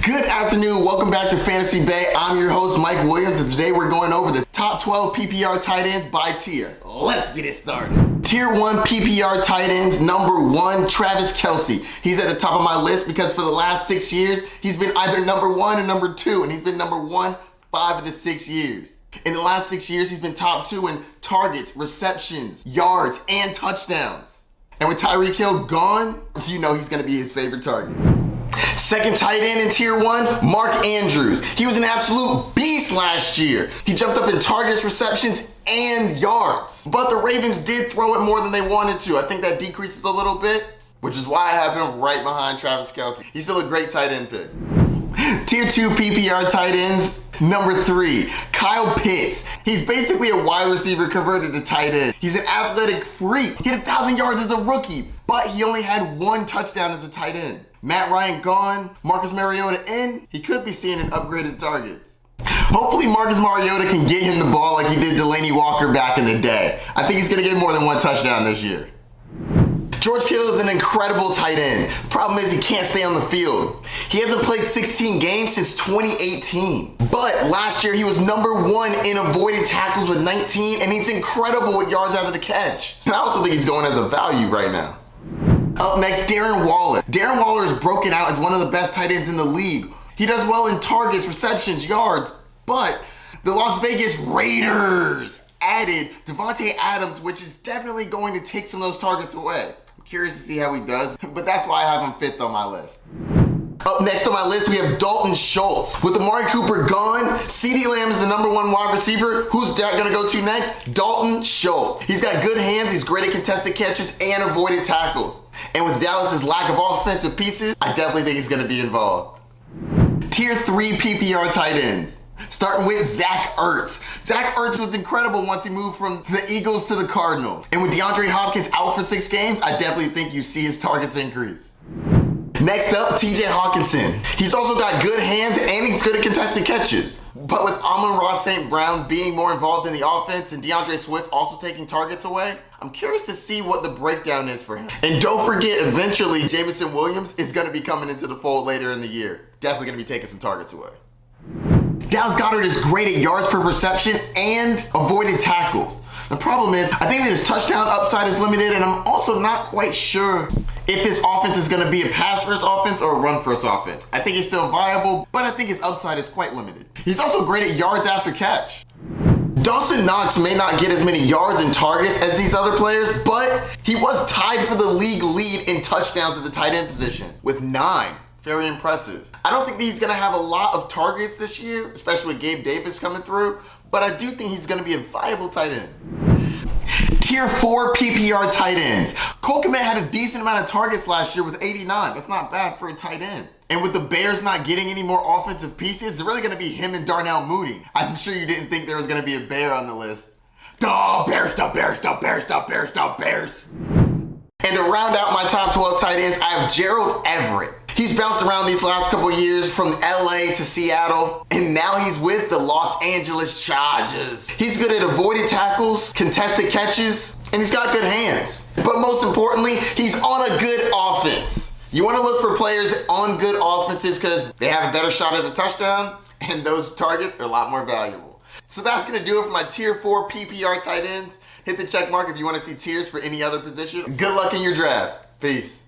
Good afternoon, welcome back to Fantasy Bay. I'm your host, Mike Williams, and today we're going over the top 12 PPR tight ends by tier. Let's get it started. Tier 1 PPR tight ends, number 1, Travis Kelce. He's at the top of my list because for the last 6 years, he's been either number 1 or number 2, and he's been number 1 5 of the 6 years. In the last 6 years, he's been top 2 in targets, receptions, yards, and touchdowns. And with Tyreek Hill gone, you know he's going to be his favorite target. Second tight end in tier 1, Mark Andrews. He was an absolute beast last year. He jumped up in targets, receptions, and yards. But the Ravens did throw it more than they wanted to. I think that decreases a little bit, which is why I have him right behind Travis Kelce. He's still a great tight end pick. Tier 2 PPR tight ends, number 3, Kyle Pitts. He's basically a wide receiver converted to tight end. He's an athletic freak. He hit 1,000 yards as a rookie, but he only had 1 touchdown as a tight end. Matt Ryan gone, Marcus Mariota in, he could be seeing an upgrade in targets. Hopefully Marcus Mariota can get him the ball like he did Delaney Walker back in the day. I think he's gonna get more than 1 touchdown this year. George Kittle is an incredible tight end. The problem is he can't stay on the field. He hasn't played 16 games since 2018. But last year he was number 1 in avoided tackles with 19, and he's incredible with yards after the catch. And I also think he's going as a value right now. Up next, Darren Waller. Darren Waller is broken out as one of the best tight ends in the league. He does well in targets, receptions, yards, but the Las Vegas Raiders added Devontae Adams, which is definitely going to take some of those targets away. I'm curious to see how he does, but that's why I have him 5th on my list. Up next on my list, we have Dalton Schultz. With Amari Cooper gone, CeeDee Lamb is the number 1 wide receiver. Who's that gonna go to next? Dalton Schultz. He's got good hands, he's great at contested catches and avoided tackles. And with Dallas's lack of offensive pieces, I definitely think he's gonna be involved. Tier 3 PPR tight ends. Starting with Zach Ertz. Zach Ertz was incredible once he moved from the Eagles to the Cardinals. And with DeAndre Hopkins out for 6 games, I definitely think you see his targets increase. Next up, TJ Hockenson. He's also got good hands and he's good at contested catches. But with Amon-Ra St. Brown being more involved in the offense and DeAndre Swift also taking targets away, I'm curious to see what the breakdown is for him. And don't forget, eventually, Jameson Williams is going to be coming into the fold later in the year. Definitely going to be taking some targets away. Dallas Goedert is great at yards per reception and avoided tackles. The problem is, I think that his touchdown upside is limited, and I'm also not quite sure if this offense is going to be a pass-first offense or a run-first offense. I think he's still viable, but I think his upside is quite limited. He's also great at yards after catch. Dawson Knox may not get as many yards and targets as these other players, but he was tied for the league lead in touchdowns at the tight end position with 9. Very impressive. I don't think he's going to have a lot of targets this year, especially with Gabe Davis coming through, but I do think he's going to be a viable tight end. Tier 4 PPR tight ends. Kmet had a decent amount of targets last year with 89. That's not bad for a tight end. And with the Bears not getting any more offensive pieces, it's really going to be him and Darnell Mooney. I'm sure you didn't think there was going to be a Bear on the list. The Bears, the Bears, the Bears, the Bears, the Bears. And to round out my top 12 tight ends, I have Gerald Everett. He's bounced around these last couple years from LA to Seattle, and now he's with the Los Angeles Chargers. He's good at avoided tackles, contested catches, and he's got good hands. But most importantly, he's on a good offense. You want to look for players on good offenses because they have a better shot at a touchdown, and those targets are a lot more valuable. So that's going to do it for my Tier 4 PPR tight ends. Hit the check mark if you want to see tiers for any other position. Good luck in your drafts. Peace.